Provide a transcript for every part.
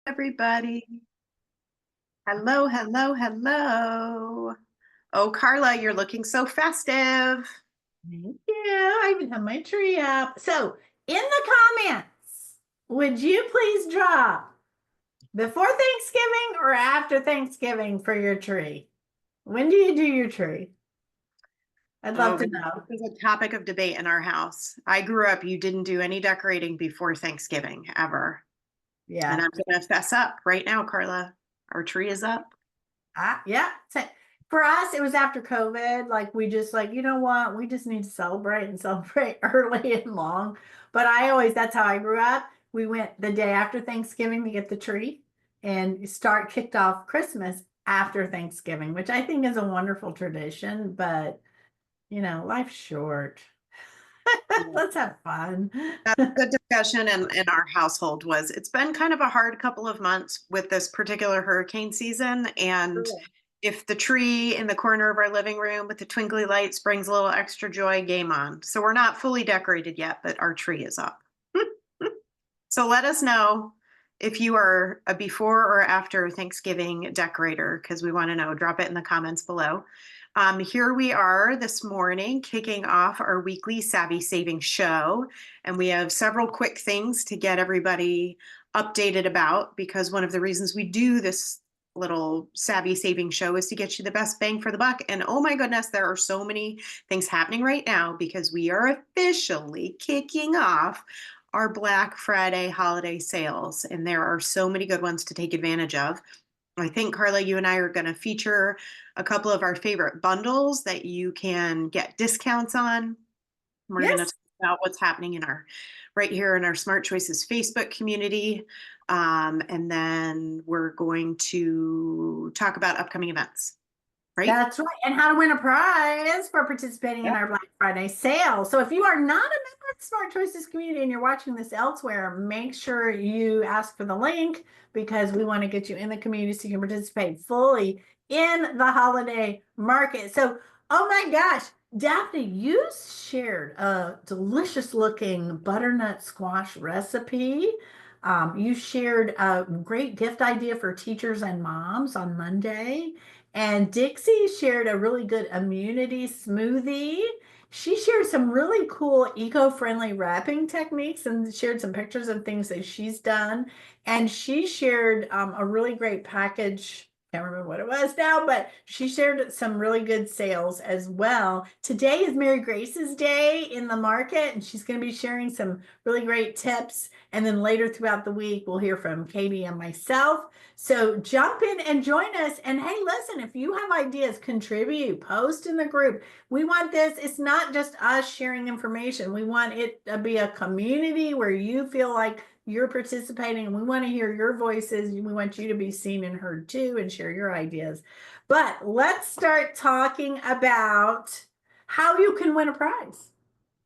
Everybody. Hello, hello, hello. Oh, Carla, you're looking so festive. Thank you. I even have my tree up. So, in the comments, would you please drop before Thanksgiving or after Thanksgiving for your tree? When do you do your tree? I'd love Oh, to goodness, know. this is a topic of debate in our house. I grew up, you didn't do any decorating before Thanksgiving ever. And Yeah. I'm going to fess up right now, Carla. Our tree is up. Yeah. So for us, it was after COVID. Like we just like, you know what? We just need to celebrate and celebrate early and long. But that's how I grew up. We went the day after Thanksgiving to get the tree and kicked off Christmas after Thanksgiving, which I think is a wonderful tradition, but life's short. Yeah. Let's have fun. That's the discussion in our household was it's been kind of a hard couple of months with this particular hurricane season. And if the tree in the corner of our living room with the twinkly lights brings a little extra joy, game on. So we're not fully decorated yet, but our tree is up. So let us know if you are a before or after Thanksgiving decorator, because we want to know. Drop it in the comments below. Here we are this morning, kicking off our weekly Savvy Saving show. And we have several quick things to get everybody updated about, because one of the reasons we do this little Savvy Saving show is to get you the best bang for the buck. And oh my goodness, there are so many things happening right now because we are officially kicking off our Black Friday holiday sales, and there are so many good ones to take advantage of. I think, Carla, you and I are going to feature a couple of our favorite bundles that you can get discounts on. We're going to talk Yes. about what's happening in our right here in our Smart Choices Facebook community. And then we're going to talk about upcoming events, right? That's right. And how to win a prize for participating in Yep. our Black Friday sale. So if you are not a member of the Smart Choices community and you're watching this elsewhere, make sure you ask for the link because we want to get you in the community so you can participate fully in the holiday market. So, oh my gosh, Daphne, you shared a delicious looking butternut squash recipe. You shared a great gift idea for teachers and moms on Monday. And Dixie shared a really good immunity smoothie. She shared some really cool eco-friendly wrapping techniques and shared some pictures of things that she's done. And she shared a really great package. Can't remember what it was now, but she shared some really good sales as well. Today is Mary Grace's day in the market, and she's going to be sharing some really great tips. And then later throughout the week, we'll hear from Katie and myself. So jump in and join us. And hey, listen, if you have ideas, contribute, post in the group. We want this, it's not just us sharing information. We want it to be a community where you feel like you're participating and we want to hear your voices. We want you to be seen and heard too and share your ideas. But let's start talking about how you can win a prize.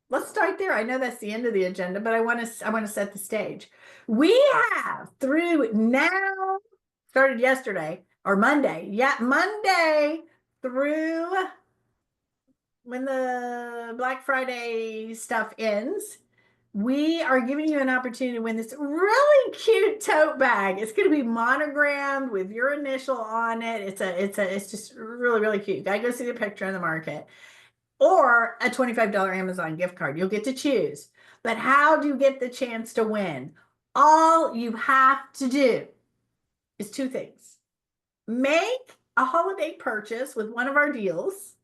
Let's start there. I know that's the end of the agenda, but I want to set the stage. We have through now started yesterday or Monday. Yeah, Monday through when the Black Friday stuff ends. We are giving you an opportunity to win this really cute tote bag. It's going to be monogrammed with your initial on it. It's just really, really cute. You gotta go see the picture in the market or a $25 Amazon gift card. You'll get to choose. But how do you get the chance to win? All you have to do is two things. Make a holiday purchase with one of our deals.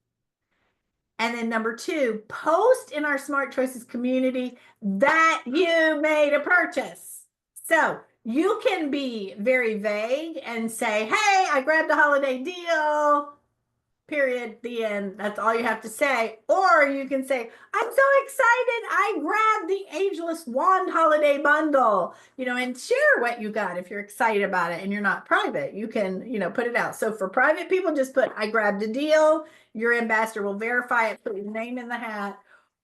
And then number two, post in our Smart Choices community that you made a purchase. So you can be very vague and say, hey, I grabbed a holiday deal. Period. The end. That's all you have to say. Or you can say, I'm so excited. I grabbed the Ageless Wand Holiday Bundle, and share what you got if you're excited about it and you're not private. You can, put it out. So for private people, just put, I grabbed a deal. Your ambassador will verify it, put your name in the hat.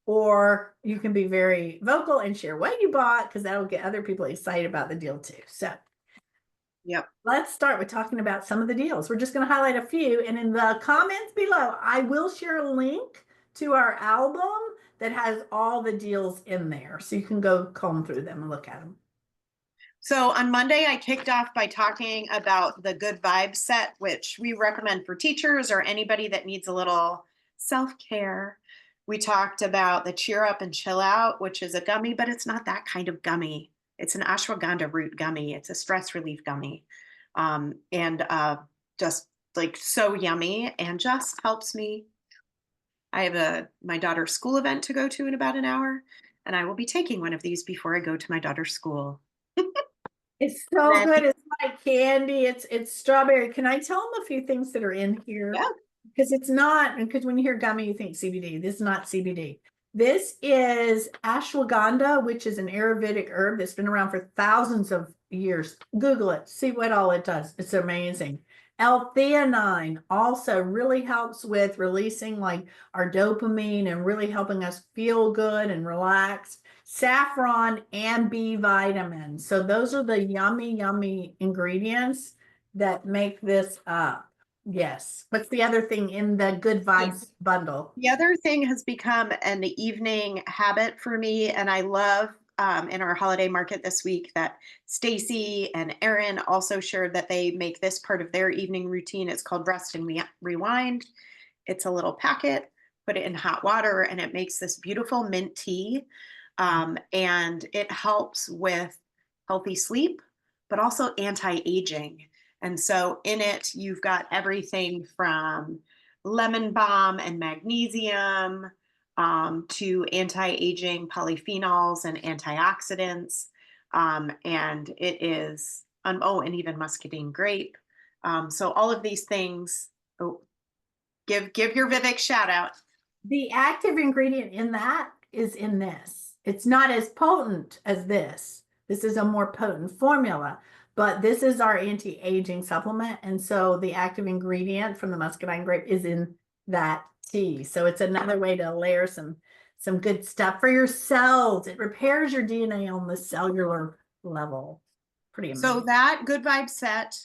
Or you can be very vocal and share what you bought because that'll get other people excited about the deal too. So Yep. let's start with talking about some of the deals. We're just going to highlight a few. And in the comments below, I will share a link to our album that has all the deals in there. So you can go comb through them and look at them. So on Monday, I kicked off by talking about the Good Vibes set, which we recommend for teachers or anybody that needs a little self-care. We talked about the Cheer Up and Chill Out, which is a gummy, but it's not that kind of gummy. It's an ashwagandha root gummy. It's a stress relief gummy. And just like so yummy and just helps me. I have my daughter's school event to go to in about an hour, and I will be taking one of these before I go to my daughter's school. It's so good. It's like candy. It's strawberry. Can I tell them a few things that are in here? Yeah. Because it's not, because when you hear gummy, you think CBD. This is not CBD. This is ashwagandha, which is an Ayurvedic herb that's been around for thousands of years. Google it, see what all it does. It's amazing. L-theanine also really helps with releasing like our dopamine and really helping us feel good and relaxed. Saffron and B vitamins. So those are the yummy, yummy ingredients that make this up. Yes. What's the other thing in the Good Vibes bundle? The other thing has become an evening habit for me, and I love in our holiday market this week that Stacy and Erin also shared that they make this part of their evening routine. It's called Rest and Rewind. It's a little packet, put it in hot water, and it makes this beautiful mint tea. And it helps with healthy sleep, but also anti-aging. And so in it, you've got everything from lemon balm and magnesium to anti-aging polyphenols and antioxidants. And it is, oh, and even muscadine grape. So all of these things, oh, give your Vivek shout out. The active ingredient in that is in this. It's not as potent as this. This is a more potent formula, but this is our anti-aging supplement. And so the active ingredient from the muscadine grape is in that tea. So it's another way to layer some good stuff for your cells. It repairs your DNA on the cellular level. Pretty amazing. So that Good Vibe set,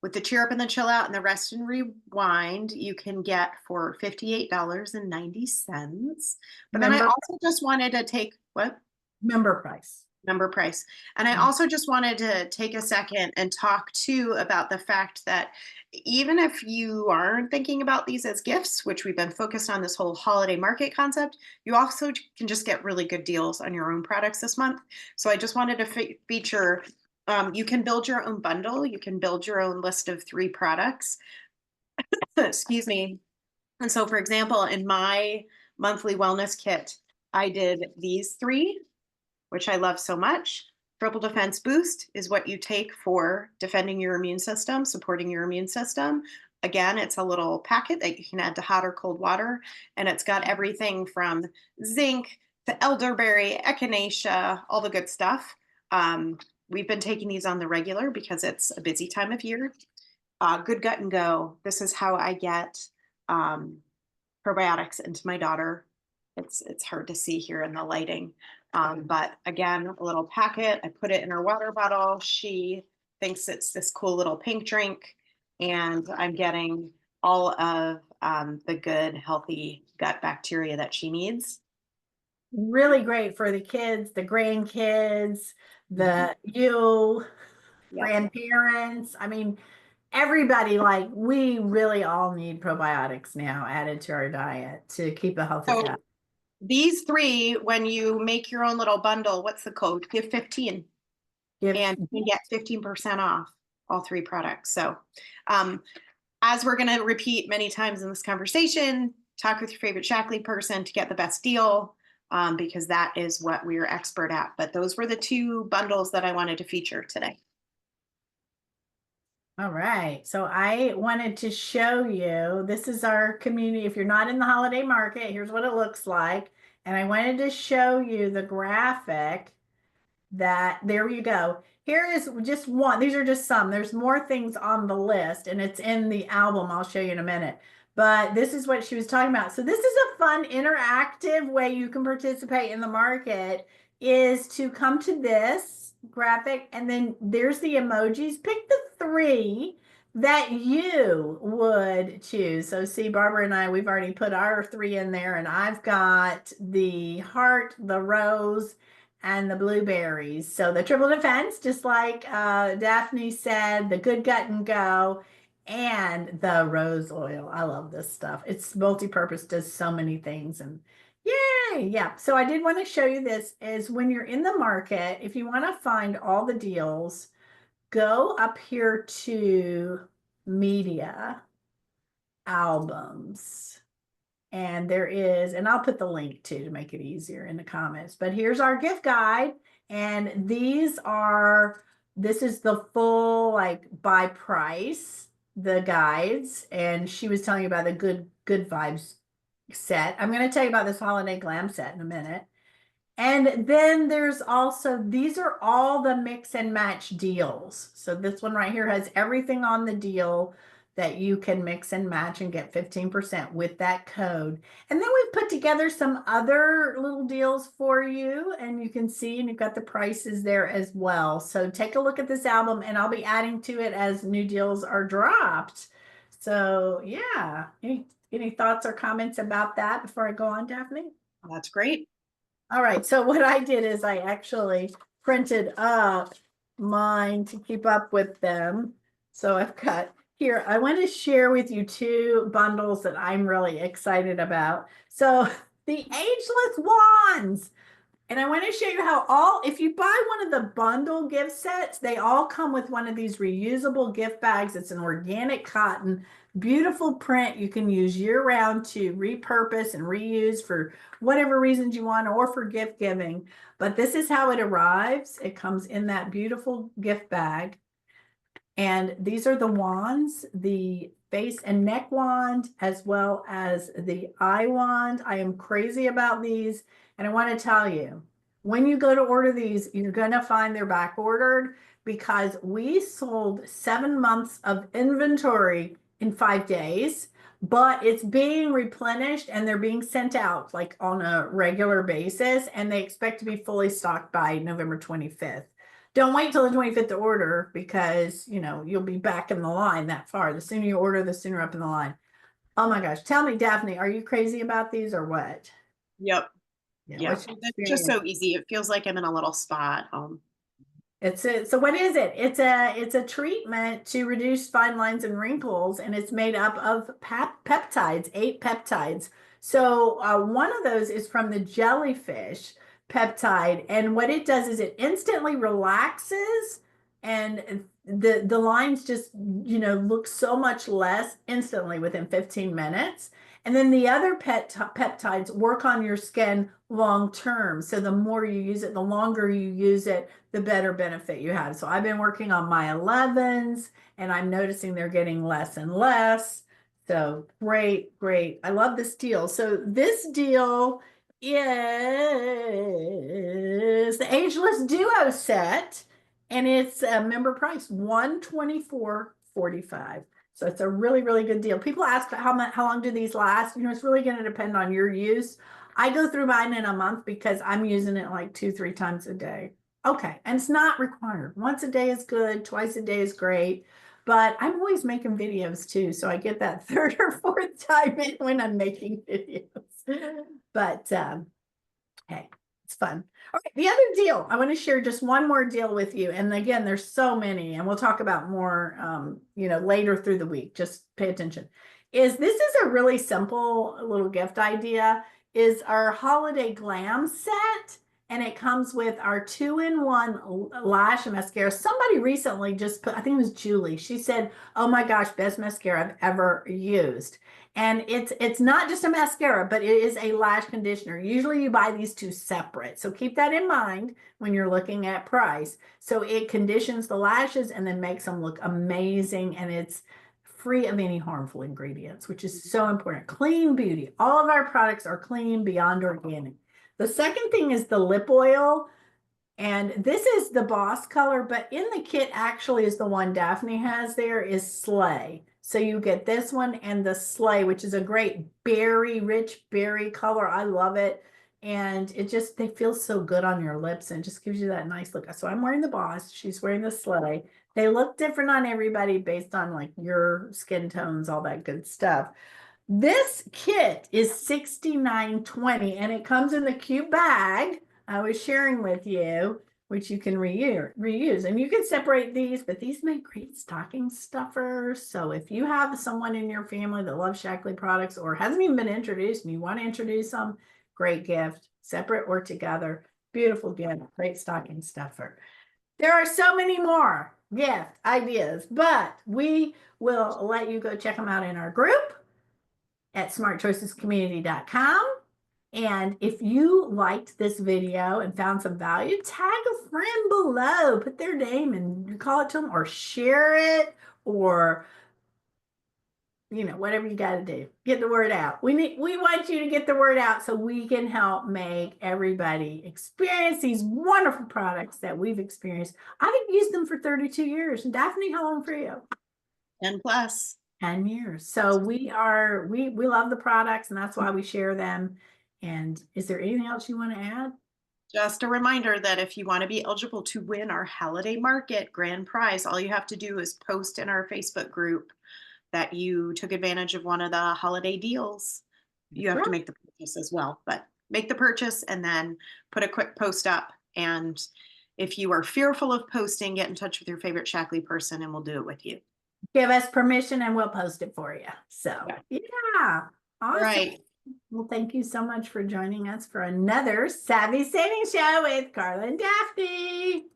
with the Cheer Up and the Chill Out and the Rest and Rewind, you can get for $58.90. But then I also just wanted to take what? Member price. Member price. And I also just wanted to take a second and talk too about the fact that even if you aren't thinking about these as gifts, which we've been focused on this whole holiday market concept, you also can just get really good deals on your own products this month. So I just wanted to feature, you can build your own bundle. You can build your own list of 3 products. Excuse me. And so for example, in my monthly wellness kit, I did these 3, which I love so much. Triple Defense Boost is what you take for defending your immune system, supporting your immune system. Again, it's a little packet that you can add to hot or cold water, and it's got everything from zinc to elderberry, echinacea, all the good stuff. We've been taking these on the regular because it's a busy time of year. Good Gut and Go. This is how I get probiotics into my daughter. It's hard to see here in the lighting. But again, a little packet, I put it in her water bottle. She thinks it's this cool little pink drink, and I'm getting all of the good, healthy gut bacteria that she needs. Really great for the kids, the grandkids, grandparents. I mean, everybody, like, we really all need probiotics now added to our diet to keep a healthy gut. These 3, when you make your own little bundle, what's the code? Give 15. And you can get 15% off all 3 products. So as we're going to repeat many times in this conversation, talk with your favorite Shackley person to get the best deal, because that is what we're expert at. But those were the 2 bundles that I wanted to feature today. All right. So I wanted to show you, this is our community. If you're not in the holiday market, here's what it looks like. And I wanted to show you the graphic that, there you go. Here is just one. These are just some. There's more things on the list, and it's in the album. I'll show you in a minute. But this is what she was talking about. So this is a fun, interactive way you can participate in the market, is to come to this graphic, and then there's the emojis. Pick the 3 that you would choose. So see, Barbara and I, we've already put our 3 in there, and I've got the heart, the rose, and the blueberries. So the triple defense, just like Daphne said, the good gut and go, and the rose oil. I love this stuff. It's multi-purpose, does so many things, and yay, yeah. So I did want to show you this is when you're in the market, if you want to find all the deals, go up here to media albums. And there is, and I'll put the link too to make it easier in the comments. But here's our gift guide. And this is the full like by price, the guides. And she was telling you about the good vibes set. I'm going to tell you about this holiday glam set in a minute. And then there's also, these are all the mix and match deals. So this one right here has everything on the deal that you can mix and match and get 15% with that code. And then we've put together some other little deals for you, and you can see, and you've got the prices there as well. So take a look at this album, and I'll be adding to it as new deals are dropped. So yeah, any thoughts or comments about that before I go on, Daphne? That's great. All right, so what I did is I actually printed up mine to keep up with them. So I've got here, I want to share with you two bundles that I'm really excited about. So the ageless wands. And I want to show you how if you buy one of the bundle gift sets, they all come with one of these reusable gift bags. It's an organic cotton, beautiful print. You can use year round to repurpose and reuse for whatever reasons you want or for gift giving. But this is how it arrives. It comes in that beautiful gift bag. And these are the wands, the face and neck wand, as well as the eye wand. I am crazy about these. And I want to tell you, when you go to order these, you're going to find they're back ordered because we sold 7 months of inventory in 5 days, but it's being replenished and they're being sent out like on a regular basis. And they expect to be fully stocked by November 25th. Don't wait till the 25th to order because, you'll be back in the line that far. The sooner you order, the sooner up in the line. Oh my gosh. Tell me, Daphne, are you crazy about these or what? Yep. Yeah. What's your It's just so experience? easy. It feels like I'm in a little spa at home. So what is it? It's a treatment to reduce fine lines and wrinkles, and it's made up of peptides, 8 peptides. So one of those is from the jellyfish peptide, and what it does is it instantly relaxes, and the lines just look so much less instantly within 15 minutes. And then the other peptides work on your skin long term. So the more you use it, the longer you use it, the better benefit you have. So I've been working on my 11s and I'm noticing they're getting less and less. So great, great. I love this deal. So this deal is the Ageless Duo set, and it's a member price, $124.45. So it's a really, really good deal. People ask how long do these last? It's really going to depend on your use. I go through mine in a month because I'm using it like 2-3 times a day. Okay, and it's not required. Once a day is good, twice a day is great. But I'm always making videos too, so I get that third or fourth time in when I'm making videos. But hey, it's fun. All right, the other deal, I want to share just one more deal with you. And again, there's so many, and we'll talk about more, later through the week. Just pay attention. This is a really simple little gift idea, is our holiday glam set. And it comes with our 2-in-1 lash mascara. Somebody recently just put, I think it was Julie. She said, "Oh my gosh, best mascara I've ever used." And it's not just a mascara, but it is a lash conditioner. Usually you buy these two separate. So keep that in mind when you're looking at price. So it conditions the lashes and then makes them look amazing. And it's free of any harmful ingredients, which is so important. Clean beauty. All of our products are clean, beyond organic. The second thing is the lip oil. And this is the Boss color, but in the kit actually is the one Daphne has there, is Slay. So you get this one and the Slay, which is a great rich berry color. I love it. And they feel so good on your lips and just gives you that nice look. So I'm wearing the Boss. She's wearing the Slay. They look different on everybody based on like your skin tones, all that good stuff. This kit is $69.20 and it comes in the cute bag I was sharing with you, which you can reuse. And you can separate these, but these make great stocking stuffers. So if you have someone in your family that loves Shaklee products or hasn't even been introduced and you want to introduce them, great gift, separate or together. Beautiful gift, great stocking stuffer. There are so many more gift ideas, but we will let you go check them out in our group at smartchoicescommunity.com. And if you liked this video and found some value, tag a friend below, put their name and call it to them, or share it, or whatever you got to do. Get the word out. We want you to get the word out so we can help make everybody experience these wonderful products that we've experienced. I've used them for 32 years. And Daphne, how long for you? 10 plus. 10 years. So we love the products, and that's why we share them. And is there anything else you want to add? Just a reminder that if you want to be eligible to win our holiday market grand prize, all you have to do is post in our Facebook group that you took advantage of one of the holiday deals. You have to make the purchase as well, but make the purchase and then put a quick post up. And if you are fearful of posting, get in touch with your favorite Shaklee person and we'll do it with you. Give us permission and we'll post it for you. So yeah, awesome. Right. Well, thank you so much for joining us for another Savvy Saving Show with Carla and Daphne.